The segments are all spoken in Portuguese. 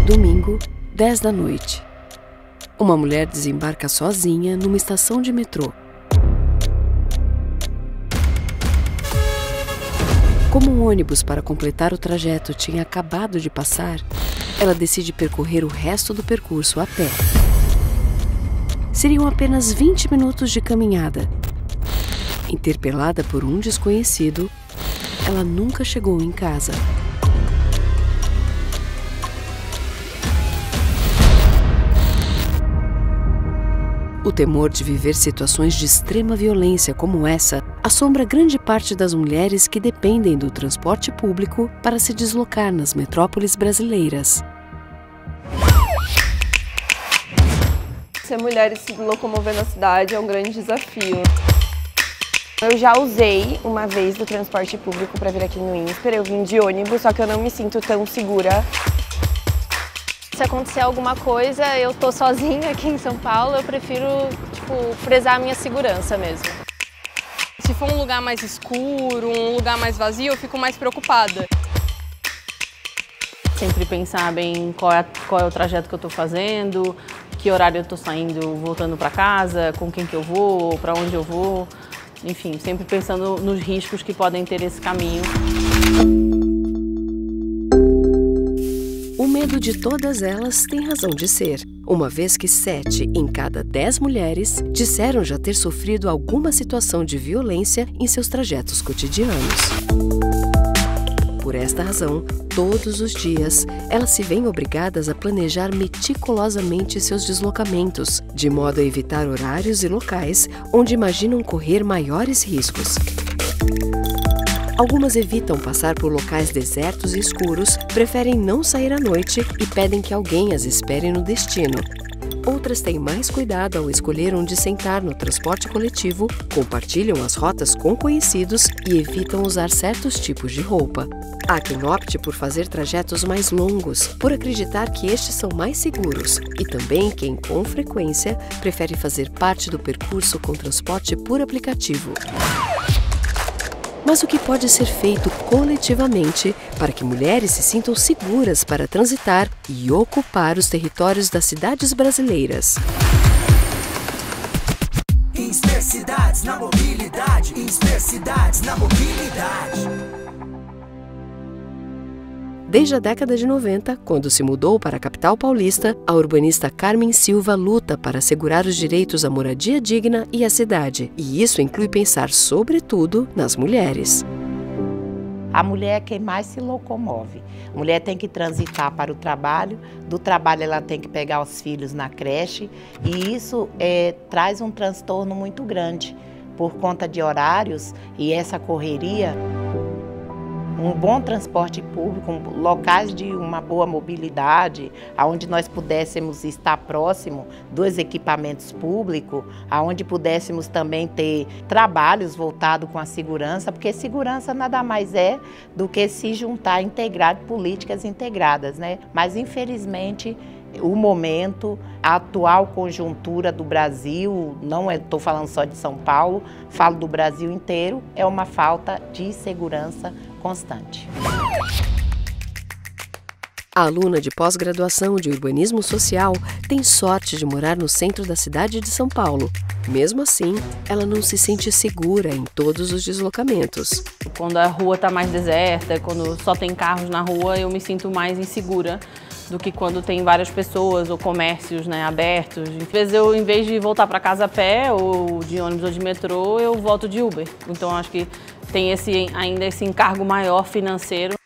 Domingo, 10 da noite. Uma mulher desembarca sozinha numa estação de metrô. Como um ônibus para completar o trajeto tinha acabado de passar, ela decide percorrer o resto do percurso a pé. Seriam apenas 20 minutos de caminhada. Interpelada por um desconhecido, ela nunca chegou em casa. O temor de viver situações de extrema violência como essa assombra grande parte das mulheres que dependem do transporte público para se deslocar nas metrópoles brasileiras. Ser mulher e se locomover na cidade é um grande desafio. Eu já usei uma vez do transporte público para vir aqui no INSPER, eu vim de ônibus, só que eu não me sinto tão segura. Se acontecer alguma coisa, eu tô sozinha aqui em São Paulo, eu prefiro, prezar a minha segurança mesmo. Se for um lugar mais escuro, um lugar mais vazio, eu fico mais preocupada. Sempre pensar bem qual é o trajeto que eu tô fazendo, que horário eu tô saindo, voltando para casa, com quem que eu vou, para onde eu vou. Enfim, sempre pensando nos riscos que podem ter esse caminho. O medo de todas elas tem razão de ser, uma vez que 7 em cada 10 mulheres disseram já ter sofrido alguma situação de violência em seus trajetos cotidianos. Por esta razão, todos os dias, elas se veem obrigadas a planejar meticulosamente seus deslocamentos, de modo a evitar horários e locais onde imaginam correr maiores riscos. Algumas evitam passar por locais desertos e escuros, preferem não sair à noite e pedem que alguém as espere no destino. Outras têm mais cuidado ao escolher onde sentar no transporte coletivo, compartilham as rotas com conhecidos e evitam usar certos tipos de roupa. Há quem opte por fazer trajetos mais longos, por acreditar que estes são mais seguros, e também quem, com frequência, prefere fazer parte do percurso com transporte por aplicativo. Mas o que pode ser feito coletivamente para que mulheres se sintam seguras para transitar e ocupar os territórios das cidades brasileiras? INSPER Cidades na mobilidade. INSPER Cidades na mobilidade. Desde a década de 90, quando se mudou para a capital paulista, a urbanista Carmen Silva luta para assegurar os direitos à moradia digna e à cidade. E isso inclui pensar, sobretudo, nas mulheres. A mulher é quem mais se locomove. A mulher tem que transitar para o trabalho, do trabalho ela tem que pegar os filhos na creche, e isso traz um transtorno muito grande por conta de horários e essa correria. Um bom transporte público, locais de uma boa mobilidade, onde nós pudéssemos estar próximo dos equipamentos públicos, onde pudéssemos também ter trabalhos voltados com a segurança, porque segurança nada mais é do que se juntar, integrar políticas integradas, né? Mas infelizmente o momento, a atual conjuntura do Brasil, não estou falando só de São Paulo, falo do Brasil inteiro, é uma falta de segurança constante. A aluna de pós-graduação de urbanismo social tem sorte de morar no centro da cidade de São Paulo. Mesmo assim, ela não se sente segura em todos os deslocamentos. Quando a rua está mais deserta, quando só tem carros na rua, eu me sinto mais insegura do que quando tem várias pessoas ou comércios, né, abertos. Às vezes eu, em vez de voltar para casa a pé, ou de ônibus ou de metrô, eu volto de Uber. Então acho que tem ainda esse encargo maior financeiro.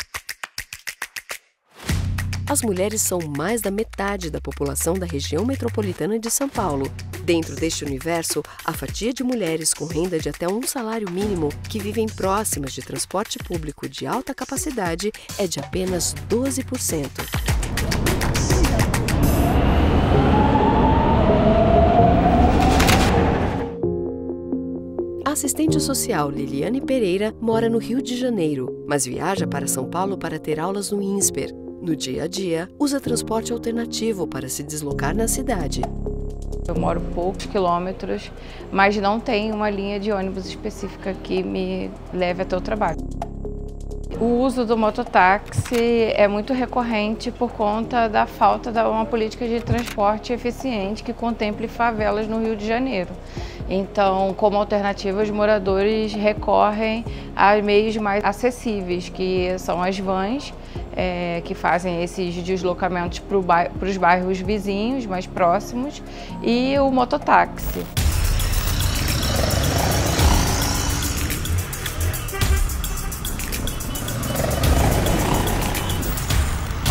As mulheres são mais da metade da população da região metropolitana de São Paulo. Dentro deste universo, a fatia de mulheres com renda de até um salário mínimo que vivem próximas de transporte público de alta capacidade é de apenas 12%. A assistente social Liliane Pereira mora no Rio de Janeiro, mas viaja para São Paulo para ter aulas no INSPER. No dia a dia, usa transporte alternativo para se deslocar na cidade. Eu moro poucos quilômetros, mas não tem uma linha de ônibus específica que me leve até o trabalho. O uso do mototáxi é muito recorrente por conta da falta de uma política de transporte eficiente que contemple favelas no Rio de Janeiro. Então, como alternativa, os moradores recorrem a meios mais acessíveis, que são as vans, que fazem esses deslocamentos para os bairros vizinhos, mais próximos, e o mototáxi.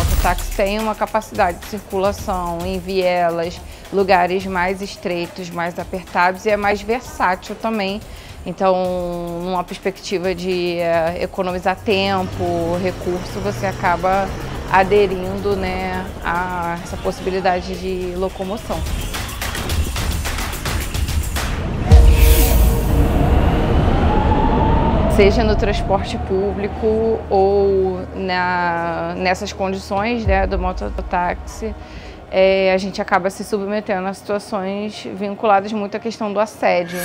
O táxi tem uma capacidade de circulação em vielas, lugares mais estreitos, mais apertados, e é mais versátil também. Então, numa perspectiva de economizar tempo, recurso, você acaba aderindo, né, a essa possibilidade de locomoção. Seja no transporte público ou nessas condições, né, do mototáxi, a gente acaba se submetendo a situações vinculadas muito à questão do assédio.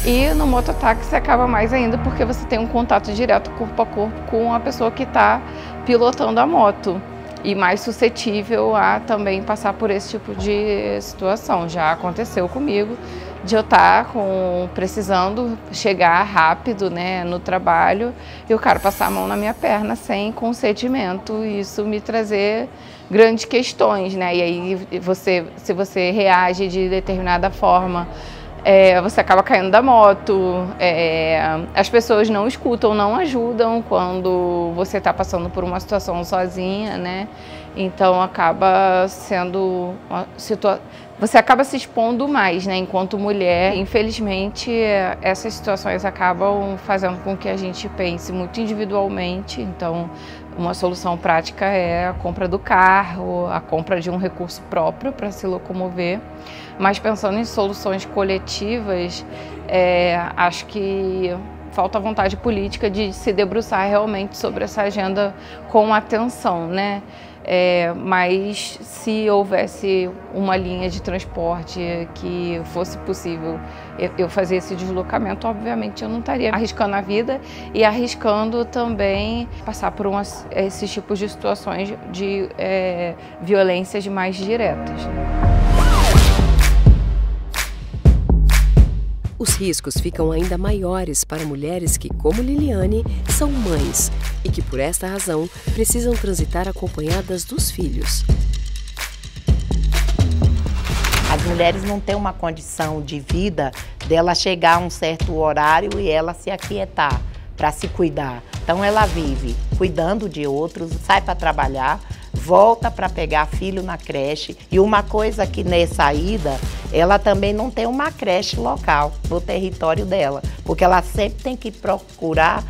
E no mototáxi acaba mais ainda porque você tem um contato direto, corpo a corpo, com a pessoa que está pilotando a moto. E mais suscetível a também passar por esse tipo de situação. Já aconteceu comigo de eu estar precisando chegar rápido, né, no trabalho e o cara passar a mão na minha perna sem consentimento, e isso me trazer grandes questões, né? E aí se você reage de determinada forma, você acaba caindo da moto, as pessoas não escutam, não ajudam quando você está passando por uma situação sozinha, né? Então acaba sendo você acaba se expondo mais, né? Enquanto mulher, infelizmente, essas situações acabam fazendo com que a gente pense muito individualmente. Então, uma solução prática é a compra do carro, a compra de um recurso próprio para se locomover. Mas pensando em soluções coletivas, acho que falta vontade política de se debruçar realmente sobre essa agenda com atenção, né? Mas se houvesse uma linha de transporte que fosse possível eu fazer esse deslocamento, obviamente eu não estaria arriscando a vida e arriscando também passar por esses tipos de situações de violências mais diretas. Os riscos ficam ainda maiores para mulheres que, como Liliane, são mães e que, por esta razão, precisam transitar acompanhadas dos filhos. As mulheres não têm uma condição de vida dela chegar a um certo horário e ela se aquietar para se cuidar. Então ela vive cuidando de outros, sai para trabalhar, volta para pegar filho na creche. E uma coisa que nessa ida, ela também não tem uma creche local no território dela, porque ela sempre tem que procurar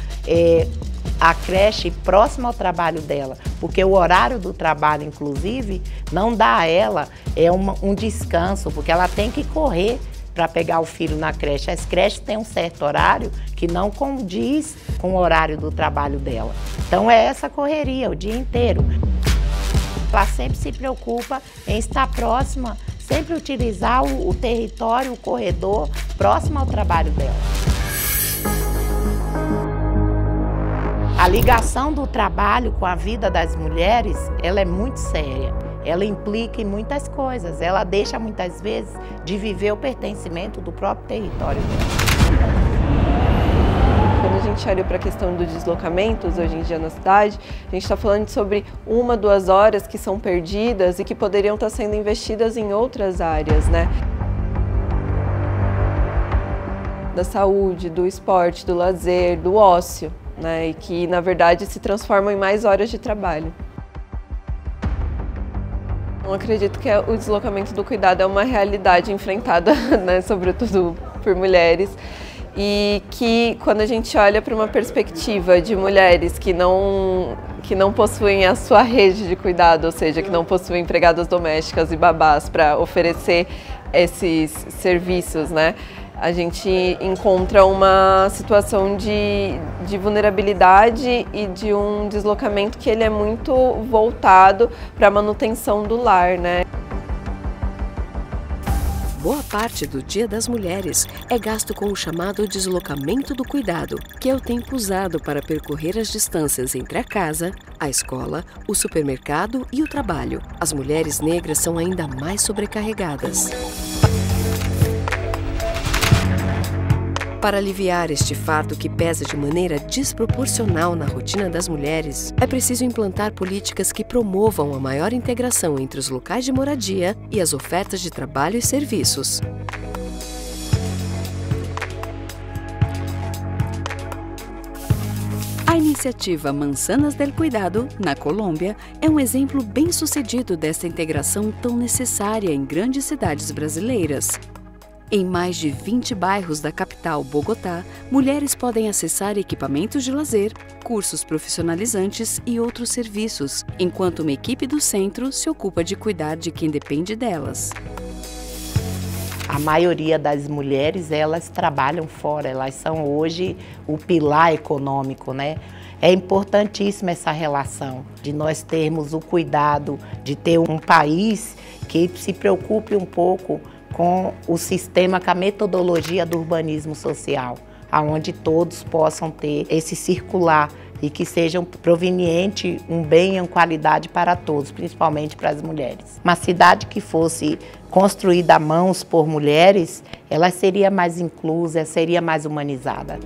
a creche próxima ao trabalho dela, porque o horário do trabalho, inclusive, não dá a ela um descanso, porque ela tem que correr para pegar o filho na creche. As creches têm um certo horário que não condiz com o horário do trabalho dela. Então é essa correria o dia inteiro. Ela sempre se preocupa em estar próxima, sempre utilizar o território, o corredor próximo ao trabalho dela. A ligação do trabalho com a vida das mulheres, ela é muito séria. Ela implica em muitas coisas, ela deixa muitas vezes de viver o pertencimento do próprio território dela. Quando a gente olha para a questão dos deslocamentos hoje em dia na cidade, a gente está falando sobre 1, 2 horas que são perdidas e que poderiam estar sendo investidas em outras áreas, né? Da saúde, do esporte, do lazer, do ócio, né? E que, na verdade, se transformam em mais horas de trabalho. Eu acredito que o deslocamento do cuidado é uma realidade enfrentada, né, sobretudo por mulheres, e que quando a gente olha para uma perspectiva de mulheres que não possuem a sua rede de cuidado, ou seja, que não possuem empregadas domésticas e babás para oferecer esses serviços, né, a gente encontra uma situação de vulnerabilidade e de um deslocamento que ele é muito voltado para a manutenção do lar, né? boa parte do Dia das Mulheres é gasto com o chamado deslocamento do cuidado, que é o tempo usado para percorrer as distâncias entre a casa, a escola, o supermercado e o trabalho. As mulheres negras são ainda mais sobrecarregadas. Para aliviar este fardo que pesa de maneira desproporcional na rotina das mulheres, é preciso implantar políticas que promovam a maior integração entre os locais de moradia e as ofertas de trabalho e serviços. A iniciativa Manzanas del Cuidado, na Colômbia, é um exemplo bem-sucedido desta integração tão necessária em grandes cidades brasileiras. Em mais de 20 bairros da capital, Bogotá, mulheres podem acessar equipamentos de lazer, cursos profissionalizantes e outros serviços, enquanto uma equipe do centro se ocupa de cuidar de quem depende delas. A maioria das mulheres, elas trabalham fora, elas são hoje o pilar econômico, né? É importantíssima essa relação de nós termos o cuidado de ter um país que se preocupe um pouco com o sistema, com a metodologia do urbanismo social, onde todos possam ter esse circular e que sejam proveniente um bem em qualidade para todos, principalmente para as mulheres. Uma cidade que fosse construída a mãos por mulheres, ela seria mais inclusa, seria mais humanizada.